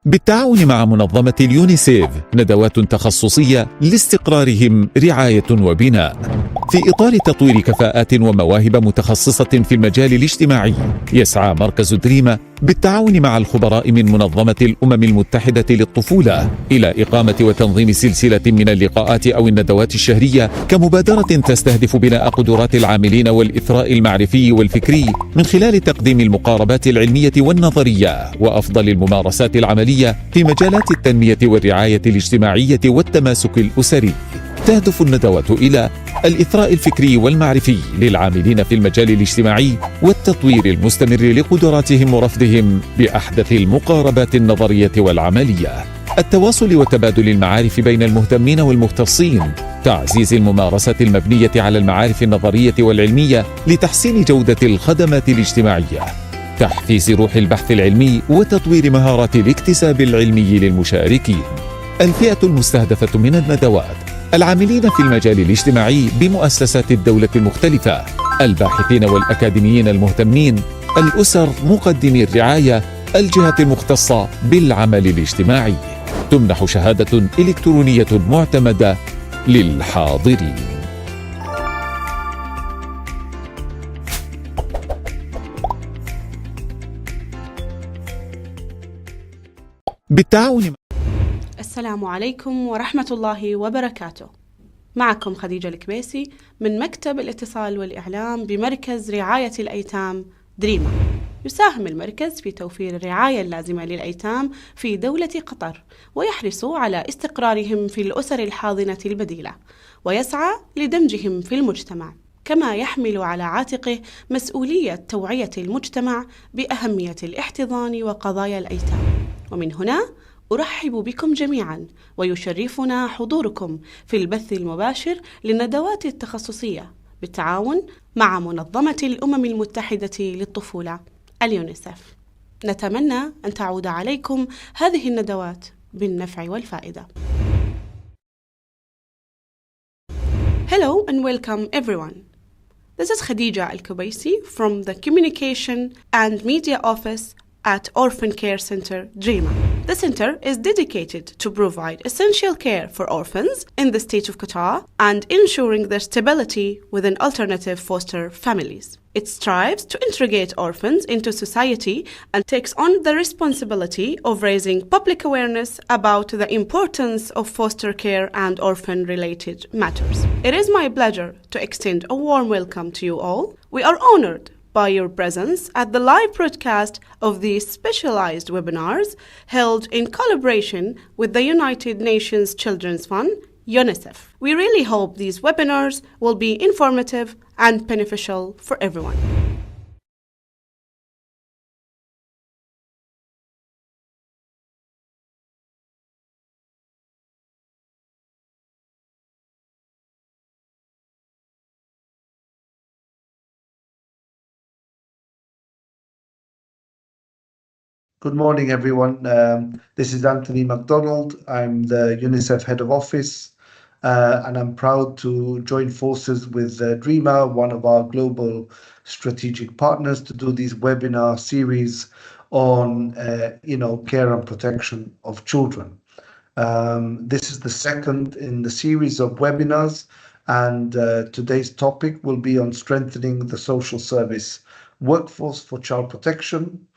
بالتعاون مع منظمة اليونيسيف ندوات تخصصية لاستقرارهم رعاية وبناء في إطار تطوير كفاءات ومواهب متخصصة في المجال الاجتماعي. يسعى مركز دريمة بالتعاون مع الخبراء من منظمة الأمم المتحدة للطفولة إلى إقامة وتنظيم سلسلة من اللقاءات أو الندوات الشهرية كمبادرة تستهدف بناء قدرات العاملين والإثراء المعرفي والفكري من خلال تقديم المقاربات العلمية والنظرية وأفضل الممارسات العملية في مجالات التنمية والرعاية الاجتماعية والتماسك الأسري. تهدف الندوات إلى الإثراء الفكري والمعرفي للعاملين في المجال الاجتماعي والتطوير المستمر لقدراتهم ورفضهم بأحدث المقاربات النظرية والعملية، التواصل وتبادل المعارف بين المهتمين والمختصين، تعزيز الممارسة المبنية على المعارف النظرية والعلمية لتحسين جودة الخدمات الاجتماعية، تحفيز روح البحث العلمي وتطوير مهارات الاكتساب العلمي للمشاركين. الفئة المستهدفة من الندوات: العاملين في المجال الاجتماعي بمؤسسات الدولة المختلفة، الباحثين والأكاديميين المهتمين، الأسر، مقدمي الرعاية، الجهات المختصة بالعمل الاجتماعي. تمنح شهادة إلكترونية معتمدة للحاضرين. بالتعاون. السلام عليكم ورحمة الله وبركاته. معكم خديجة الكبيسي من مكتب الاتصال والإعلام بمركز رعاية الأيتام دريمة. يساهم المركز في توفير الرعاية اللازمة للأيتام في دولة قطر، ويحرص على استقرارهم في الأسر الحاضنة البديلة، ويسعى لدمجهم في المجتمع، كما يحمل على عاتقه مسؤولية توعية المجتمع بأهمية الاحتضان وقضايا الأيتام. ومن هنا أرحب بكم جميعا، ويشرفنا حضوركم في البث المباشر للندوات التخصصية بالتعاون مع منظمة الأمم المتحدة للطفولة اليونيسف. نتمنى أن تعود عليكم هذه الندوات بالنفع والفائدة. Hello and welcome everyone. This is Khadija Al-Kubaisi from the Communication and Media Office at Orphan Care Center Dreama. The center is dedicated to provide essential care for orphans in the state of Qatar and ensuring their stability within alternative foster families. It strives to integrate orphans into society and takes on the responsibility of raising public awareness about the importance of foster care and orphan-related matters. It is my pleasure to extend a warm welcome to you all. We are honored by your presence at the live broadcast of these specialized webinars held in collaboration with the United Nations Children's Fund, UNICEF. We really hope these webinars will be informative and beneficial for everyone. Good morning, everyone. This is Anthony MacDonald. I'm the UNICEF Head of Office, and I'm proud to join forces with DREAMA, one of our global strategic partners, to do these webinar series on, care and protection of children. This is the second in the series of webinars, and today's topic will be on strengthening the social service workforce for child protection.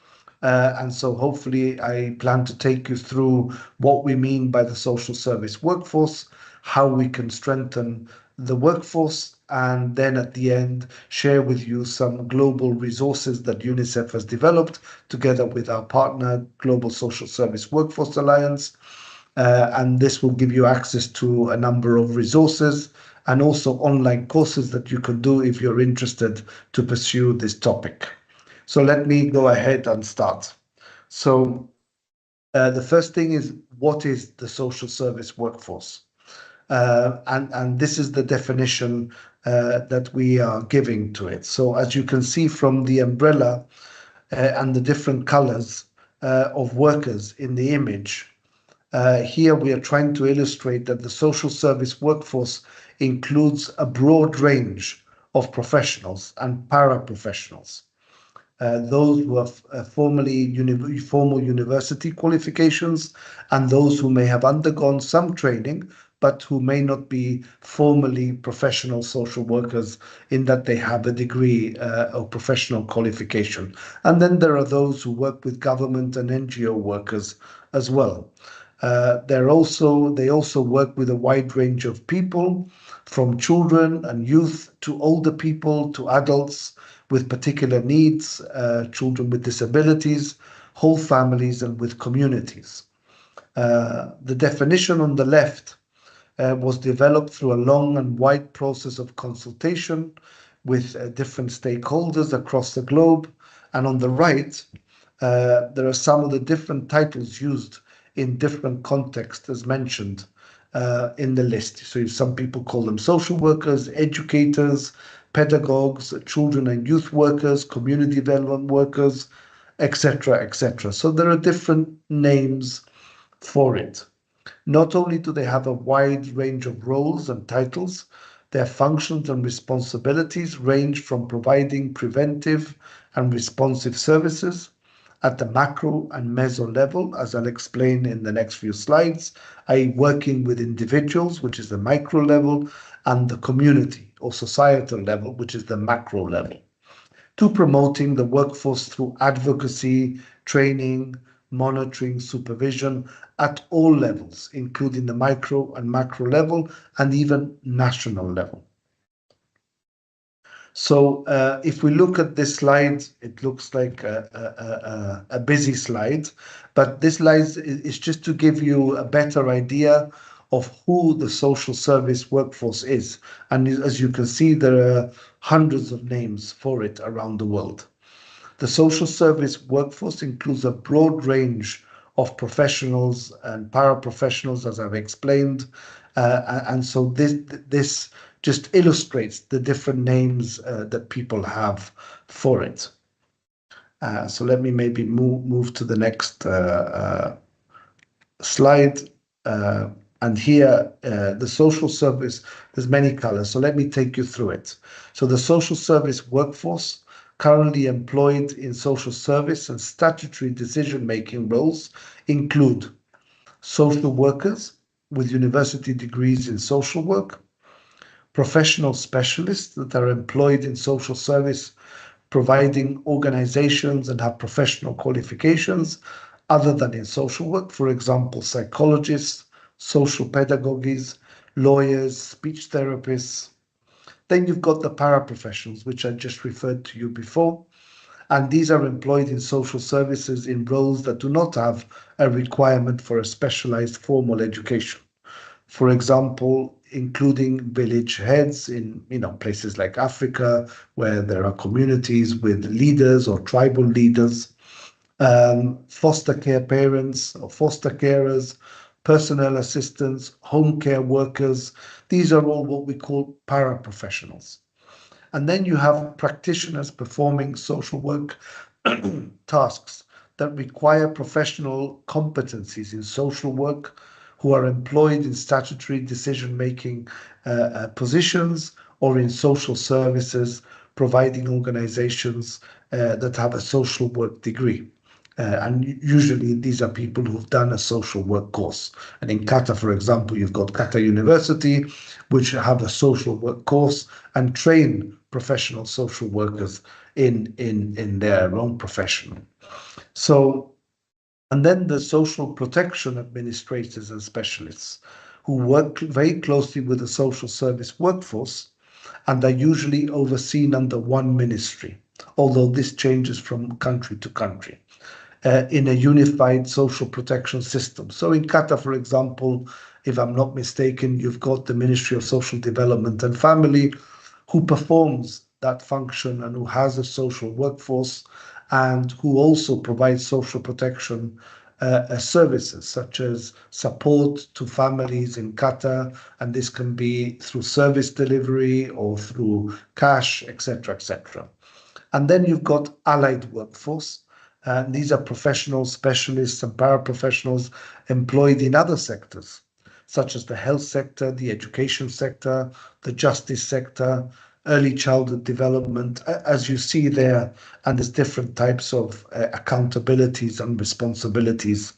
And so hopefully I plan to take you through what we mean by the social service workforce, how we can strengthen the workforce, and then at the end share with you some global resources that UNICEF has developed together with our partner, Global Social Service Workforce Alliance. And this will give you access to a number of resources and also online courses that you can do if you're interested to pursue this topic. So let me go ahead and start. So the first thing is, what is the social service workforce? And this is the definition that we are giving to it. So as you can see from the umbrella and the different colors of workers in the image, here we are trying to illustrate that the social service workforce includes a broad range of professionals and paraprofessionals. those who have formal university qualifications, and those who may have undergone some training but who may not be formally professional social workers in that they have a degree or professional qualification. And then there are those who work with government and NGO workers as well. They also work with a wide range of people, from children and youth to older people to adults with particular needs, children with disabilities, whole families, and with communities. The definition on the left was developed through a long and wide process of consultation with different stakeholders across the globe. And on the right, there are some of the different titles used in different contexts as mentioned in the list. So some people call them social workers, educators, pedagogues, children and youth workers, community development workers, etc., etc. So there are different names for it. Not only do they have a wide range of roles and titles, their functions and responsibilities range from providing preventive and responsive services at the macro and meso level, as I'll explain in the next few slides, i.e. working with individuals, which is the micro level, and the community or societal level, which is the macro level, to promoting the workforce through advocacy, training, monitoring, supervision at all levels, including the micro and macro level and even national level. So if we look at this slide, it looks like a busy slide, but this slide is just to give you a better idea of who the social service workforce is. And as you can see, there are hundreds of names for it around the world. The social service workforce includes a broad range of professionals and paraprofessionals, as I've explained. And so this just illustrates the different names that people have for it. So let me maybe move to the next slide. And here, the social service, there's many colors. So let me take you through it. So the social service workforce currently employed in social service and statutory decision-making roles include social workers with university degrees in social work, professional specialists that are employed in social service, providing organizations and have professional qualifications other than in social work, for example, psychologists, social pedagogues, lawyers, speech therapists. Then you've got the paraprofessionals, which I just referred to you before, and these are employed in social services in roles that do not have a requirement for a specialized formal education. For example, including village heads in places like Africa, where there are communities with leaders or tribal leaders, foster care parents or foster carers, personal assistants, home care workers. These are all what we call paraprofessionals. And then you have practitioners performing social work tasks that require professional competencies in social work, who are employed in statutory decision-making positions or in social services, providing organizations that have a social work degree. And usually these are people who've done a social work course. And in Qatar, for example, you've got Qatar University, which have a social work course and train professional social workers in their own profession. So, and then the social protection administrators and specialists who work very closely with the social service workforce and are usually overseen under one ministry, although this changes from country to country. In a unified social protection system. So in Qatar, for example, if I'm not mistaken, you've got the Ministry of Social Development and Family, who performs that function and who has a social workforce and who also provides social protection services, such as support to families in Qatar, and this can be through service delivery or through cash, etc., etc. And then you've got allied workforce. These are professional specialists and paraprofessionals employed in other sectors, such as the health sector, the education sector, the justice sector, early childhood development, as you see there, and there's different types of accountabilities and responsibilities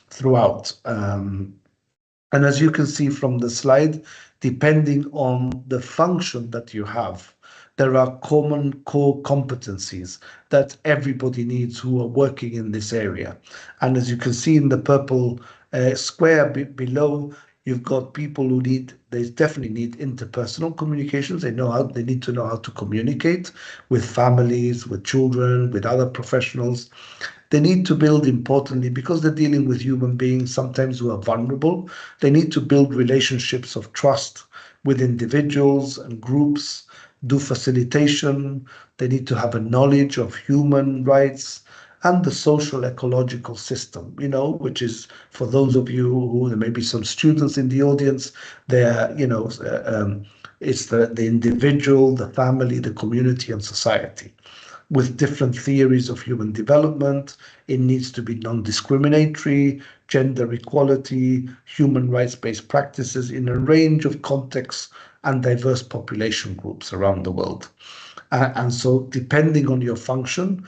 throughout. And as you can see from the slide, depending on the function that you have, there are common core competencies that everybody needs who are working in this area. And as you can see in the purple square below, you've got people who they definitely need interpersonal communications. They need to know how to communicate with families, with children, with other professionals. They need to build, importantly, because they're dealing with human beings sometimes who are vulnerable, they need to build relationships of trust with individuals and groups, do facilitation. They need to have a knowledge of human rights and the social ecological system, which is, for those of you who, there may be some students in the audience, it's the individual, the family, the community, and society. With different theories of human development, it needs to be non-discriminatory, gender equality, human rights-based practices in a range of contexts and diverse population groups around the world. And so depending on your function,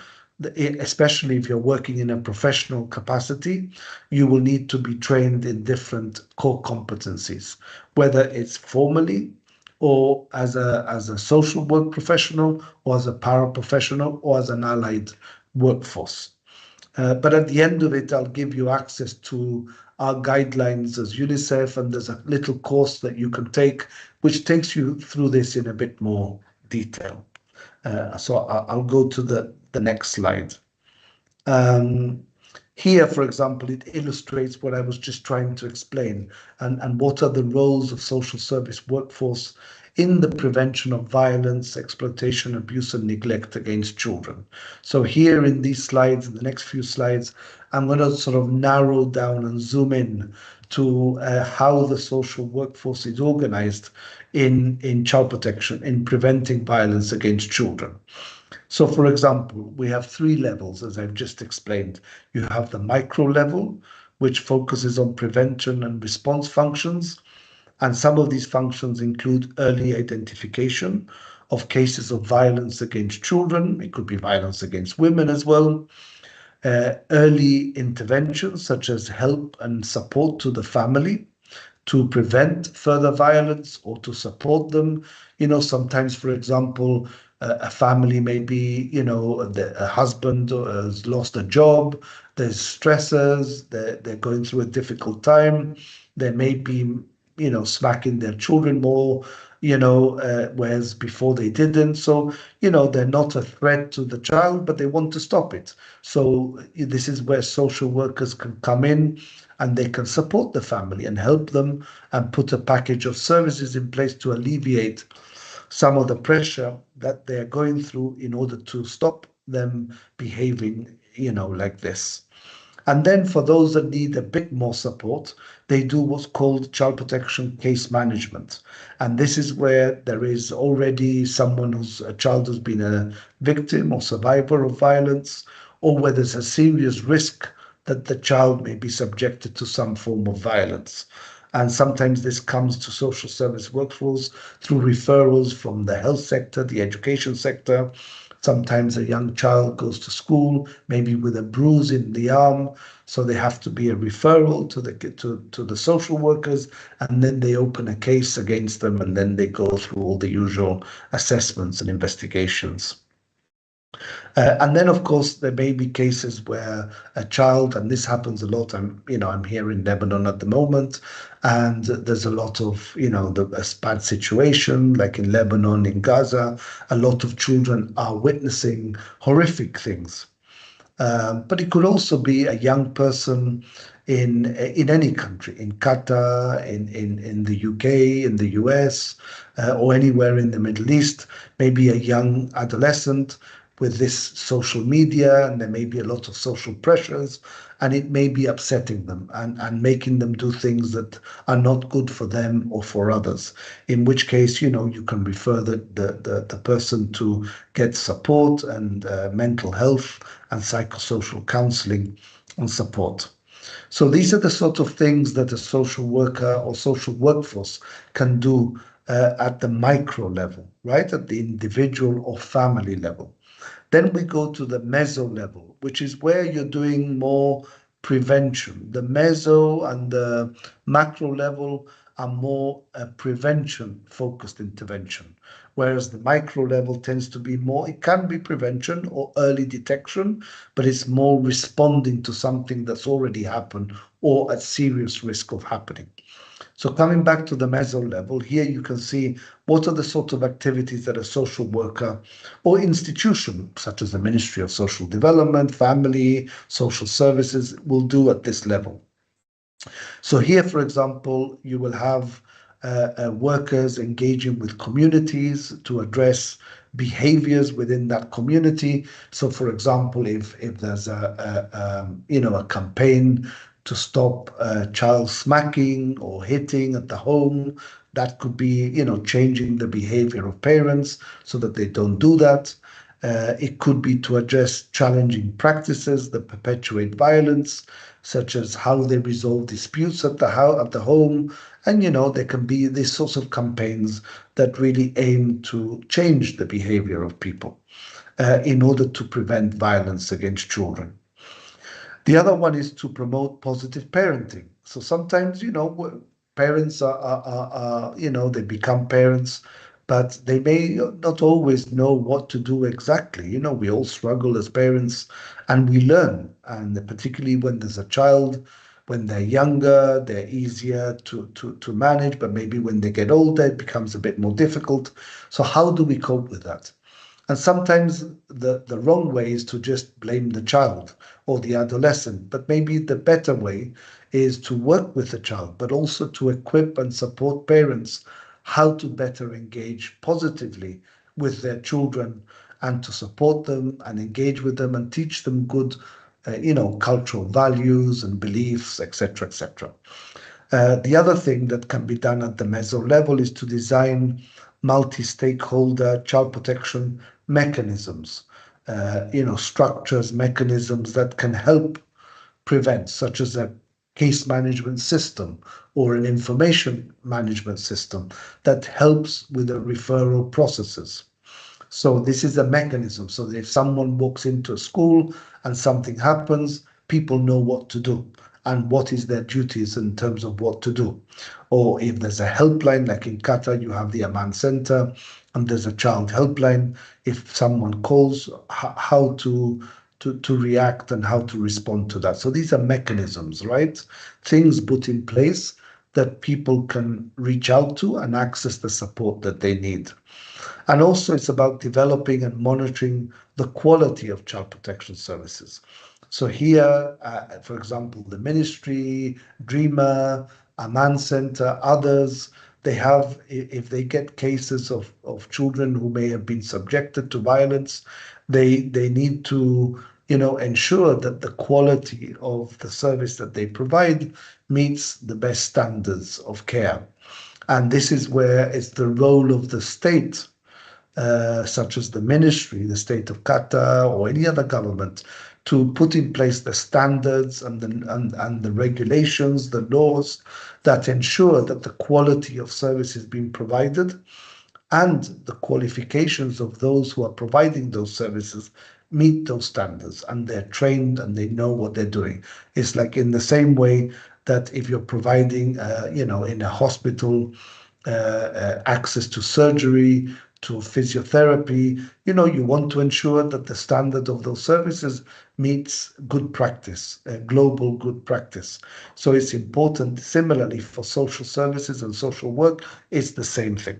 especially if you're working in a professional capacity, you will need to be trained in different core competencies, whether it's formally or as a social work professional, or as a paraprofessional, or as an allied workforce. But at the end of it, I'll give you access to our guidelines as UNICEF, and there's a little course that you can take, which takes you through this in a bit more detail. So I'll go to the next slide. Here, for example, it illustrates what I was just trying to explain, and what are the roles of social service workforce in the prevention of violence, exploitation, abuse, and neglect against children. So here in these slides, in the next few slides, I'm going to sort of narrow down and zoom in to how the social workforce is organized in child protection, in preventing violence against children. So, for example, we have 3 levels, as I've just explained. You have the micro level, which focuses on prevention and response functions. And some of these functions include early identification of cases of violence against children. It could be violence against women as well. Early interventions, such as help and support to the family to prevent further violence or to support them. Sometimes, for example, a family may be, a husband has lost a job, there's stressors, they're going through a difficult time, they may be, smacking their children more, whereas before they didn't. So, they're not a threat to the child, but they want to stop it. So this is where social workers can come in, and they can support the family and help them and put a package of services in place to alleviate some of the pressure that they're going through in order to stop them behaving, like this. And then for those that need a bit more support, they do what's called child protection case management. And this is where there is already someone a child who's been a victim or survivor of violence, or where there's a serious risk that the child may be subjected to some form of violence. And sometimes this comes to social service workforce through referrals from the health sector, the education sector. Sometimes a young child goes to school, maybe with a bruise in the arm, so they have to be a referral to the social workers, and then they open a case against them, and then they go through all the usual assessments and investigations. And then, of course, there may be cases where a child, and this happens a lot. I'm here in Lebanon at the moment, and there's a lot of, a bad situation, like in Lebanon, in Gaza, a lot of children are witnessing horrific things. But it could also be a young person in any country, in Qatar, in the UK, in the US, or anywhere in the Middle East, maybe a young adolescent with this social media, and there may be a lot of social pressures, and it may be upsetting them and making them do things that are not good for them or for others, in which case, you can refer the person to get support and mental health and psychosocial counseling and support. So these are the sort of things that a social worker or social workforce can do at the micro level, right? At the individual or family level. Then we go to the meso level, which is where you're doing more prevention. The meso and the macro level are more prevention-focused intervention, whereas the micro level tends to be more, it can be prevention or early detection, but it's more responding to something that's already happened or at serious risk of happening. So coming back to the meso level, here you can see what are the sort of activities that a social worker or institution, such as the Ministry of Social Development, Family, Social Services, will do at this level. So here, for example, you will have workers engaging with communities to address behaviors within that community. So, for example, if there's a campaign to stop child smacking or hitting at the home, that could be changing the behavior of parents so that they don't do that. It could be to address challenging practices that perpetuate violence, such as how they resolve disputes at the home. And, there can be these sorts of campaigns that really aim to change the behavior of people in order to prevent violence against children. The other one is to promote positive parenting. So sometimes, parents are they become parents, but they may not always know what to do exactly. We all struggle as parents and we learn. And particularly when there's a child, when they're younger, they're easier to manage, but maybe when they get older, it becomes a bit more difficult. So how do we cope with that? And sometimes the wrong way is to just blame the child or the adolescent, but maybe the better way is to work with the child, but also to equip and support parents how to better engage positively with their children and to support them and engage with them and teach them good, cultural values and beliefs, etc., etc. The other thing that can be done at the meso level is to design multi-stakeholder child protection mechanisms, structures, mechanisms that can help prevent, such as a case management system or an information management system that helps with the referral processes. So this is a mechanism so that if someone walks into a school and something happens, people know what to do and what is their duties in terms of what to do. Or if there's a helpline, like in Qatar, you have the Amman Center, and there's a child helpline. If someone calls, how to react and how to respond to that. So these are mechanisms, right? Things put in place that people can reach out to and access the support that they need. And also it's about developing and monitoring the quality of child protection services. So here, for example, the ministry, DREAMA, Amman Center, others, they have, if they get cases of children who may have been subjected to violence, they need to ensure that the quality of the service that they provide meets the best standards of care. And this is where it's the role of the state, such as the ministry, the state of Qatar, or any other government, to put in place the standards and the regulations, the laws that ensure that the quality of service is being provided and the qualifications of those who are providing those services meet those standards and they're trained and they know what they're doing. It's like in the same way that if you're providing, in a hospital, access to surgery, to physiotherapy, you want to ensure that the standard of those services meets good practice, global good practice. So it's important. Similarly, for social services and social work, it's the same thing.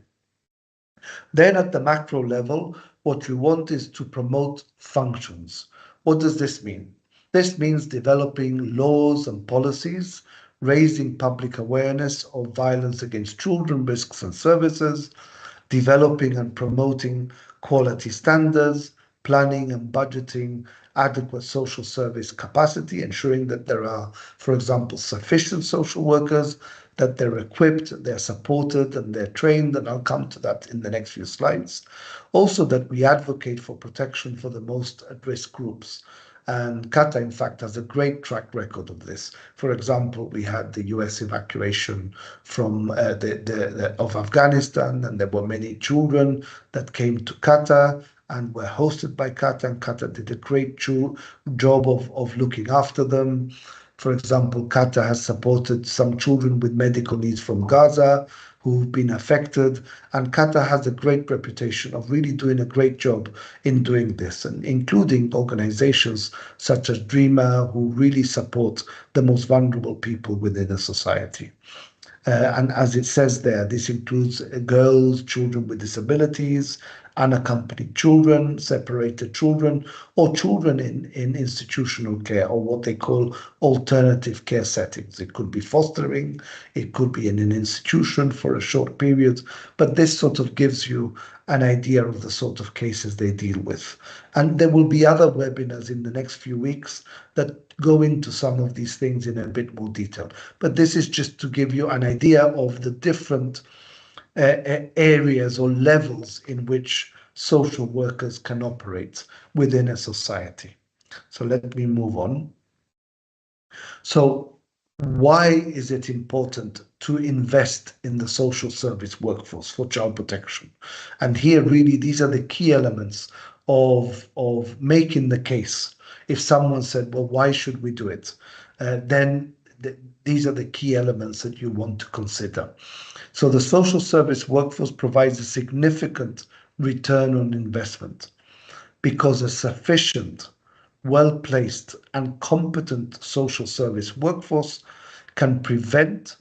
Then at the macro level, what we want is to promote functions. What does this mean? This means developing laws and policies, raising public awareness of violence against children, risks and services, developing and promoting quality standards, planning and budgeting adequate social service capacity, ensuring that there are, for example, sufficient social workers, that they're equipped, they're supported, and they're trained, and I'll come to that in the next few slides. Also, that we advocate for protection for the most at-risk groups, And Qatar, in fact, has a great track record of this. For example, we had the US evacuation from of Afghanistan, and there were many children that came to Qatar and were hosted by Qatar, and Qatar did a great job of looking after them. For example, Qatar has supported some children with medical needs from Gaza who've been affected, and Qatar has a great reputation of really doing a great job in doing this, and including organizations such as DREAMER, who really support the most vulnerable people within a society. And as it says there, this includes girls, children with disabilities, unaccompanied children, separated children, or children in institutional care, or what they call alternative care settings. It could be fostering, it could be in an institution for a short period, but this sort of gives you an idea of the sort of cases they deal with. And there will be other webinars in the next few weeks that go into some of these things in a bit more detail. But this is just to give you an idea of the different areas or levels in which social workers can operate within a society. So let me move on. So why is it important to invest in the social service workforce for child protection? And here really these are the key elements of making the case. If someone said, well, why should we do it? Then these are the key elements that you want to consider. So the social service workforce provides a significant return on investment because a sufficient, well-placed and competent social service workforce can prevent.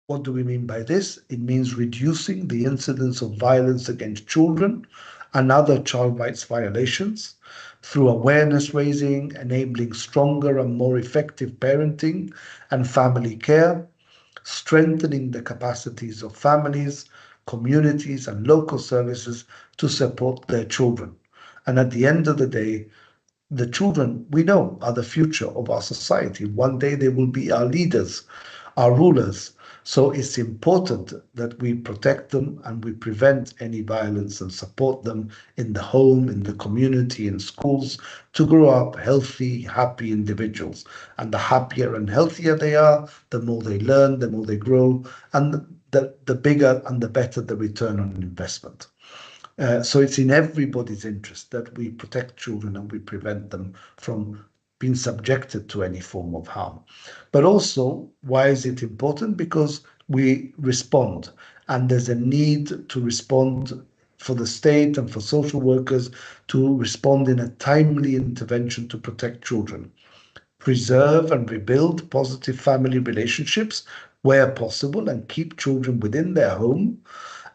What do we mean by this? It means reducing the incidence of violence against children and other child rights violations through awareness raising, enabling stronger and more effective parenting and family care, strengthening the capacities of families, communities, and local services to support their children. And at the end of the day, the children, we know, are the future of our society. One day they will be our leaders, our rulers. So it's important that we protect them and we prevent any violence and support them in the home, in the community, in schools, to grow up healthy, happy individuals. And the happier and healthier they are, the more they learn, the more they grow, and the bigger and the better the return on investment. So it's in everybody's interest that we protect children and we prevent them from being subjected to any form of harm. But also, why is it important? Because we respond, and there's a need to respond for the state and for social workers to respond in a timely intervention to protect children, preserve and rebuild positive family relationships where possible, and keep children within their home,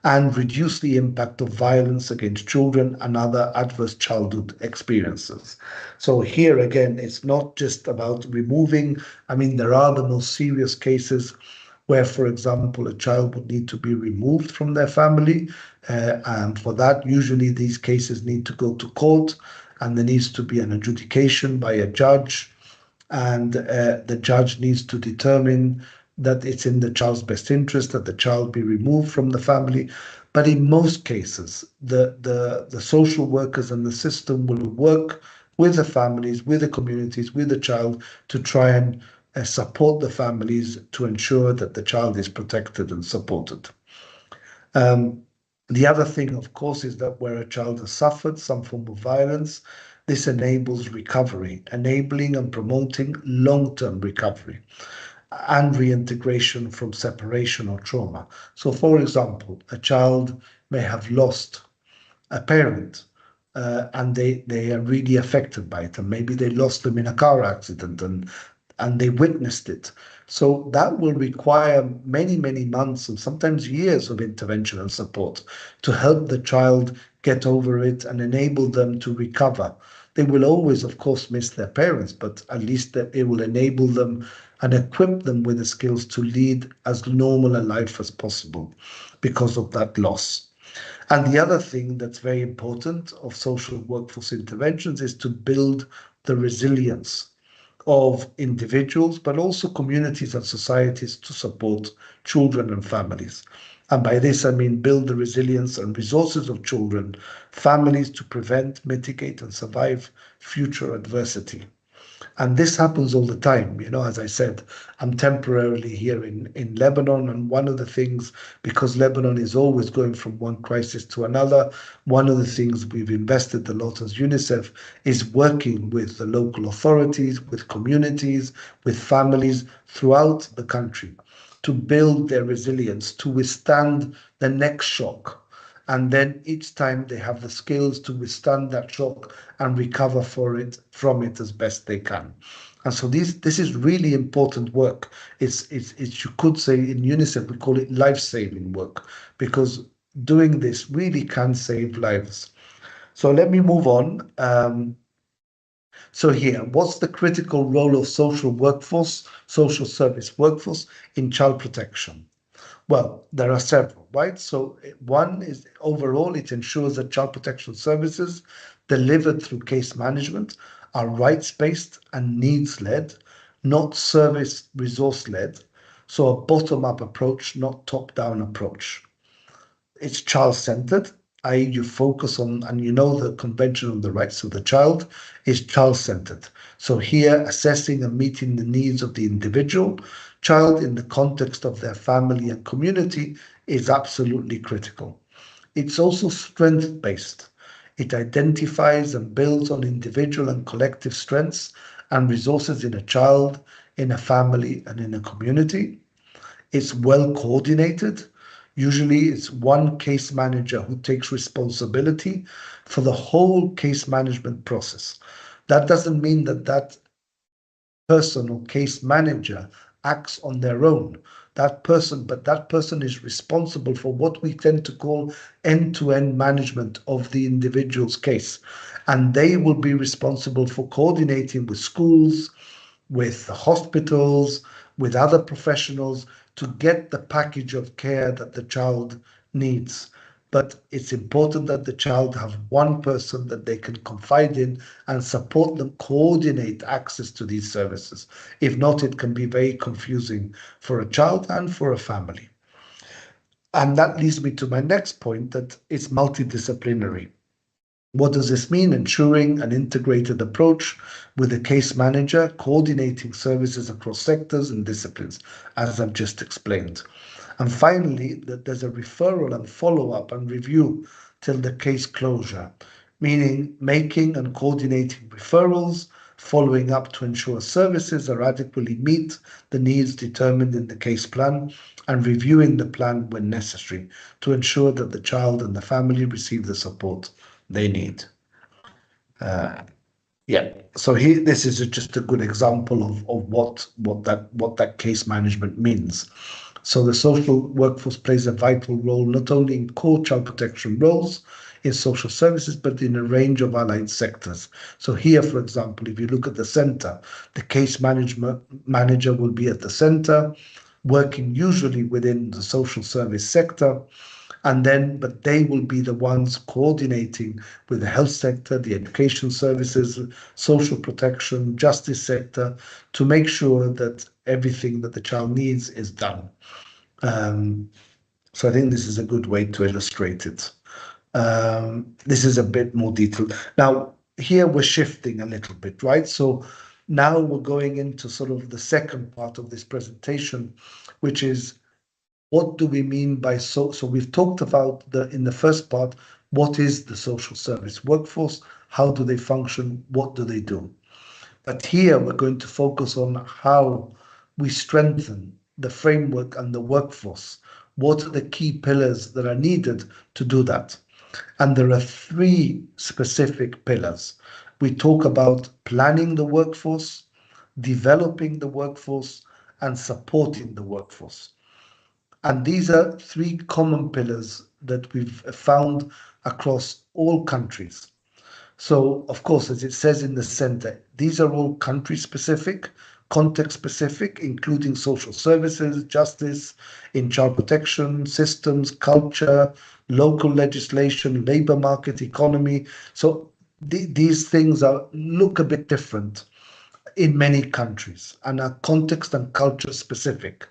and reduce the impact of violence against children and other adverse childhood experiences. So here again, it's not just about removing. I mean, there are the most serious cases where, for example, a child would need to be removed from their family. And for that, usually these cases need to go to court, and there needs to be an adjudication by a judge. And the judge needs to determine that it's in the child's best interest that the child be removed from the family. But in most cases, the social workers and the system will work with the families, with the communities, with the child to try and support the families to ensure that the child is protected and supported. The other thing, of course, is that where a child has suffered some form of violence, this enables recovery, enabling and promoting long-term recovery and reintegration from separation or trauma. So, for example, a child may have lost a parent and they are really affected by it, and maybe they lost them in a car accident and they witnessed it. So that will require many, many months and sometimes years of intervention and support to help the child get over it and enable them to recover. They will always, of course, miss their parents, but at least it will enable them and equip them with the skills to lead as normal a life as possible because of that loss. And the other thing that's very important of social workforce interventions is to build the resilience of individuals, but also communities and societies to support children and families. And by this, I mean build the resilience and resources of children, families to prevent, mitigate, and survive future adversity. And this happens all the time. As I said, I'm temporarily here in Lebanon. And one of the things, because Lebanon is always going from one crisis to another, one of the things we've invested a lot as UNICEF is working with the local authorities, with communities, with families throughout the country to build their resilience, to withstand the next shock. And then each time they have the skills to withstand that shock and recover from it as best they can. And so this is really important work. It's you could say in UNICEF we call it life-saving work, because doing this really can save lives. So let me move on. So here, what's the critical role of social service workforce in child protection? Well, there are several, right? So one is overall, it ensures that child protection services delivered through case management are rights-based and needs-led, not service resource-led. So a bottom-up approach, not top-down approach. It's child-centered, i.e. you focus on, and the Convention on the Rights of the Child is child-centered. So here, assessing and meeting the needs of the individual child in the context of their family and community is absolutely critical. It's also strength-based. It identifies and builds on individual and collective strengths and resources in a child, in a family, and in a community. It's well coordinated. Usually it's one case manager who takes responsibility for the whole case management process. That doesn't mean that person or case manager acts on their own. But that person is responsible for what we tend to call end-to-end management of the individual's case. And they will be responsible for coordinating with schools, with the hospitals, with other professionals to get the package of care that the child needs. But it's important that the child have one person that they can confide in and support them, coordinate access to these services. If not, it can be very confusing for a child and for a family. And that leads me to my next point, that it's multidisciplinary. What does this mean? Ensuring an integrated approach with a case manager, coordinating services across sectors and disciplines, as I've just explained. And finally, that there's a referral and follow-up and review till the case closure, meaning making and coordinating referrals, following up to ensure services are adequately meet the needs determined in the case plan, and reviewing the plan when necessary to ensure that the child and the family receive the support they need. So here, this is just a good example of what that case management means. So the social workforce plays a vital role not only in core child protection roles in social services, but in a range of allied sectors. So here, for example, if you look at the center, the case manager will be at the center, working usually within the social service sector, but they will be the ones coordinating with the health sector, the education services, social protection, justice sector, to make sure that everything that the child needs is done. So I think this is a good way to illustrate it. This is a bit more detailed. Now, here we're shifting a little bit, right? So now we're going into sort of the second part of this presentation, which is, what do we mean by so we've talked about in the first part, what is the social service workforce? How do they function? What do they do? But here we're going to focus on how we strengthen the framework and the workforce. What are the key pillars that are needed to do that? And there are three specific pillars. We talk about planning the workforce, developing the workforce, and supporting the workforce. And these are three common pillars that we've found across all countries. So, of course, as it says in the center, these are all country-specific, context-specific, including social services, justice, in child protection, systems, culture, local legislation, labor market, economy. So these things look a bit different in many countries and are context and culture specific.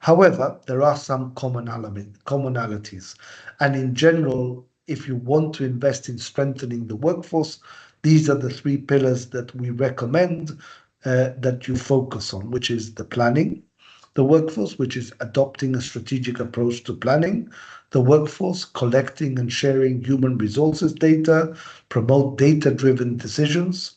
However, there are some commonalities. And in general, if you want to invest in strengthening the workforce, these are the three pillars that we recommend that you focus on, which is the planning, the workforce, which is adopting a strategic approach to planning, the workforce, collecting and sharing human resources data, promote data-driven decisions,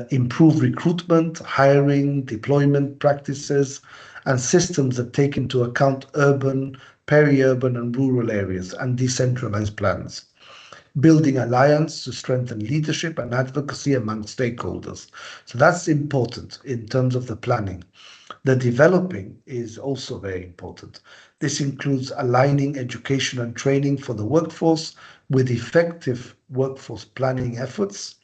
improve recruitment, hiring, deployment practices, and systems that take into account urban, peri-urban, and rural areas, and decentralized plans. Building alliance to strengthen leadership and advocacy among stakeholders. So that's important in terms of the planning. The developing is also very important. This includes aligning education and training for the workforce with effective workforce planning efforts,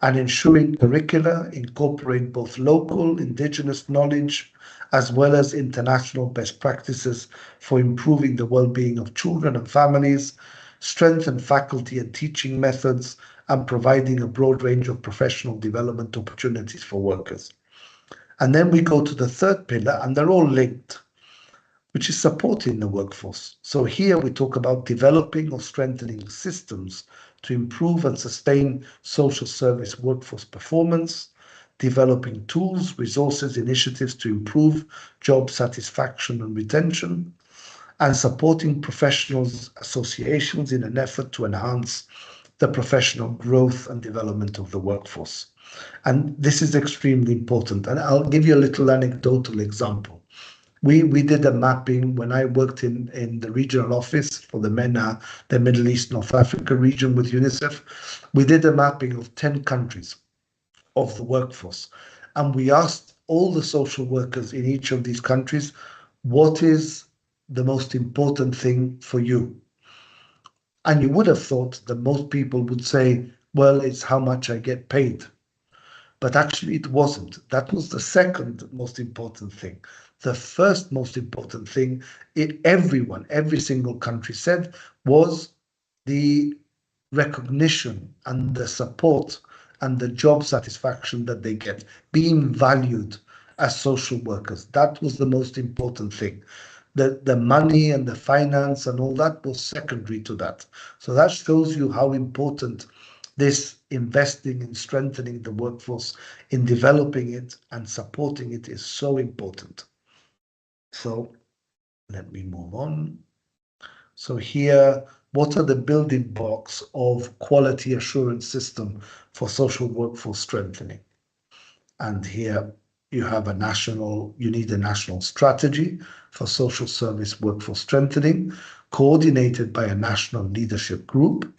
and ensuring curricula incorporate both local indigenous knowledge as well as international best practices for improving the well-being of children and families, strengthen faculty and teaching methods, and providing a broad range of professional development opportunities for workers. And then we go to the third pillar, and they're all linked, which is supporting the workforce. So here we talk about developing or strengthening systems to improve and sustain social service workforce performance, developing tools, resources, initiatives to improve job satisfaction and retention, and supporting professionals' associations in an effort to enhance the professional growth and development of the workforce. And this is extremely important. And I'll give you a little anecdotal example. We did a mapping when I worked in the regional office for the MENA, the Middle East, North Africa region with UNICEF. We did a mapping of 10 countries of the workforce. And we asked all the social workers in each of these countries, what is the most important thing for you? And you would have thought that most people would say, well, it's how much I get paid. But actually it wasn't. That was the second most important thing. The first most important thing, every single country said, was the recognition and the support and the job satisfaction that they get, being valued as social workers. That was the most important thing. The money and the finance and all that was secondary to that. So that shows you how important this investing in strengthening the workforce, in developing it and supporting it is so important. So let me move on. So here, what are the building blocks of quality assurance system for social workforce strengthening? And here you need a national strategy for social service workforce strengthening, coordinated by a national leadership group,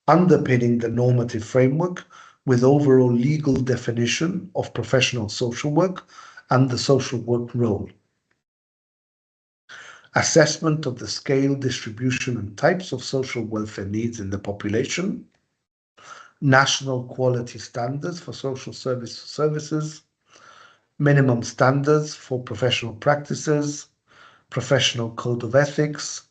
underpinning the normative framework with overall legal definition of professional social work and the social work role. Assessment of the scale, distribution, and types of social welfare needs in the population, national quality standards for social services, minimum standards for professional practices, professional code of ethics,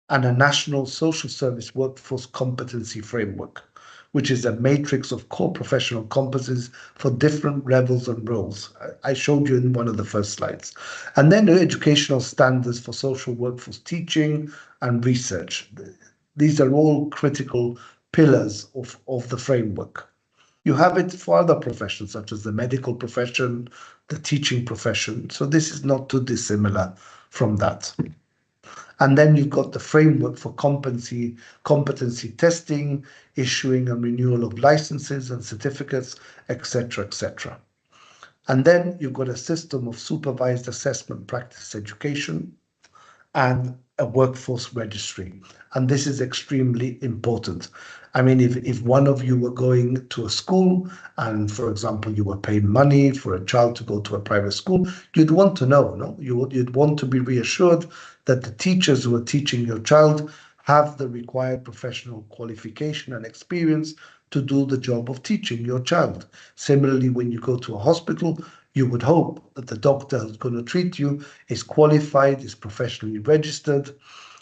and a national social service workforce competency framework, which is a matrix of core professional competencies for different levels and roles. I showed you in one of the first slides. And then the educational standards for social workforce teaching and research. These are all critical pillars of the framework. You have it for other professions, such as the medical profession, the teaching profession. So this is not too dissimilar from that. And then you've got the framework for competency testing, issuing and renewal of licenses and certificates, etc., etc. And then you've got a system of supervised assessment practice education and a workforce registry. And this is extremely important. I mean, if one of you were going to a school and, for example, you were paying money for a child to go to a private school, you'd want to know, no? You'd want to be reassured that the teachers who are teaching your child have the required professional qualification and experience to do the job of teaching your child. Similarly, when you go to a hospital, you would hope that the doctor who's going to treat you is qualified, is professionally registered,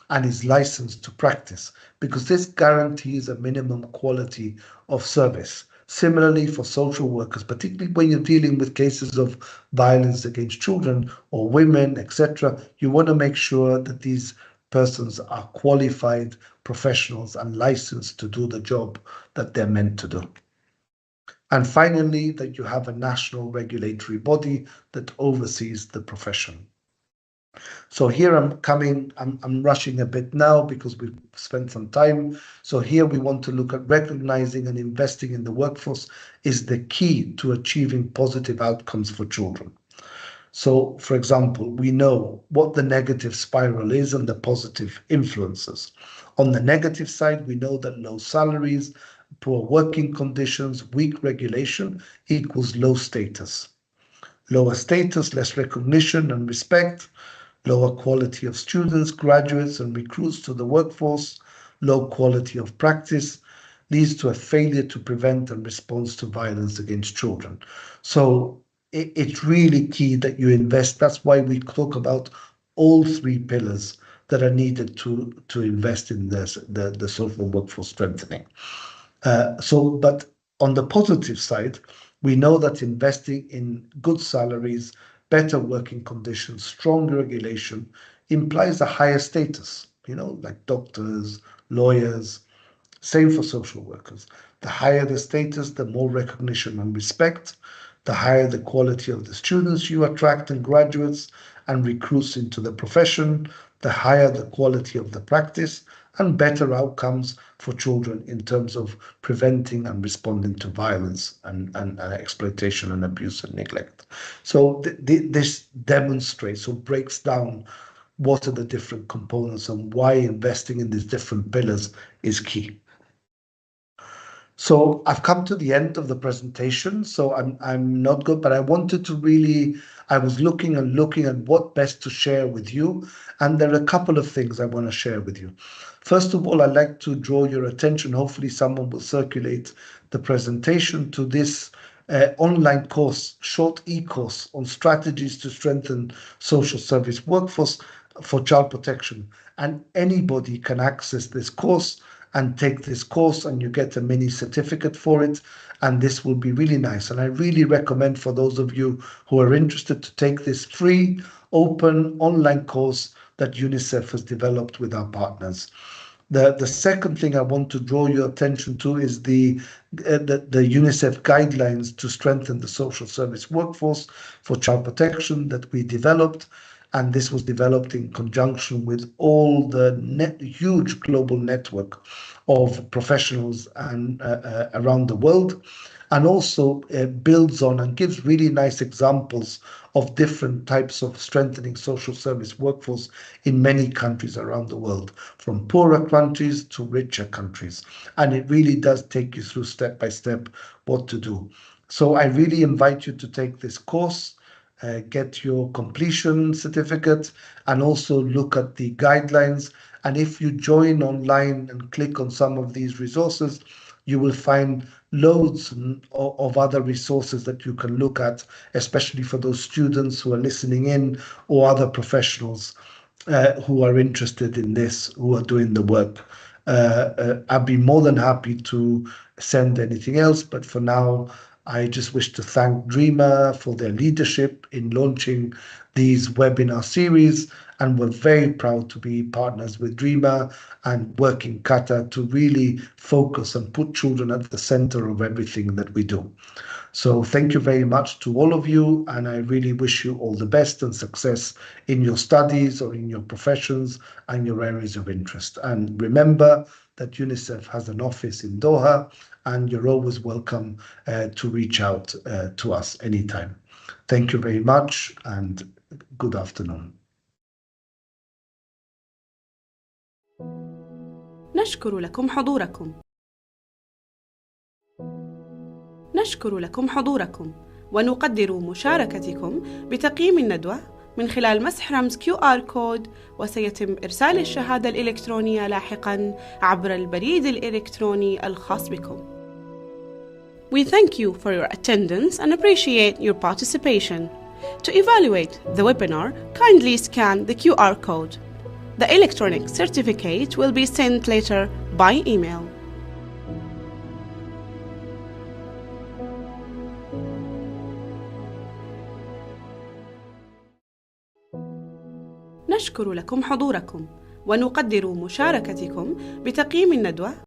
and is licensed to practice, because this guarantees a minimum quality of service. Similarly, for social workers, particularly when you're dealing with cases of violence against children or women, etc., you want to make sure that these persons are qualified professionals and licensed to do the job that they're meant to do. And finally, that you have a national regulatory body that oversees the profession. So here I'm rushing a bit now because we've spent some time. So here we want to look at recognizing and investing in the workforce is the key to achieving positive outcomes for children. So, for example, we know what the negative spiral is and the positive influences. On the negative side, we know that low salaries, poor working conditions, weak regulation equals low status. Lower status, less recognition and respect, lower quality of students, graduates, and recruits to the workforce, low quality of practice, leads to a failure to prevent and respond to violence against children. So it's really key that you invest. That's why we talk about all three pillars that are needed to invest in the social workforce strengthening. But on the positive side, we know that investing in good salaries, better working conditions, stronger regulation implies a higher status, like doctors, lawyers, same for social workers. The higher the status, the more recognition and respect, the higher the quality of the students you attract and graduates and recruits into the profession, the higher the quality of the practice and better outcomes for children in terms of preventing and responding to violence and exploitation and abuse and neglect. So this demonstrates or breaks down what are the different components and why investing in these different pillars is key. So I've come to the end of the presentation, so I'm not good, but I wanted to really, I was looking at what best to share with you, and there are a couple of things I want to share with you. First of all, I'd like to draw your attention, hopefully someone will circulate the presentation, to this online course, short e-course on strategies to strengthen social service workforce for child protection. And anybody can access this course and take this course, and you get a mini certificate for it, and this will be really nice. And I really recommend for those of you who are interested to take this free, open online course that UNICEF has developed with our partners. The second thing I want to draw your attention to is the UNICEF guidelines to strengthen the social service workforce for child protection that we developed. And this was developed in conjunction with all the huge global network of professionals and around the world, and also builds on and gives really nice examples of different types of strengthening social service workforce in many countries around the world, from poorer countries to richer countries. And it really does take you through step by step what to do. So I really invite you to take this course, get your completion certificate, and also look at the guidelines. And if you join online and click on some of these resources, you will find loads of other resources that you can look at, especially for those students who are listening in or other professionals who are interested in this, who are doing the work. I'd be more than happy to send anything else, but for now, I just wish to thank DREAMA for their leadership in launching these webinar series, and we're very proud to be partners with DREAMA and work in Qatar to really focus and put children at the center of everything that we do. So thank you very much to all of you, and I really wish you all the best and success in your studies or in your professions and your areas of interest. And remember that UNICEF has an office in Doha, and you're always welcome to reach out to us anytime. Thank you very much, and good afternoon. نشكر لكم حضوركم. نشكر لكم حضوركم ونقدر مشاركتكم بتقييم الندوة من خلال مسح رمز QR كود، وسيتم إرسال الشهادة الإلكترونية لاحقاً عبر البريد الإلكتروني الخاص بكم. We thank you for your attendance and appreciate your participation. To evaluate the webinar, kindly scan the QR code. The electronic certificate will be sent later by email. نشكر لكم حضوركم ونقدر مشاركتكم بتقييم الندوة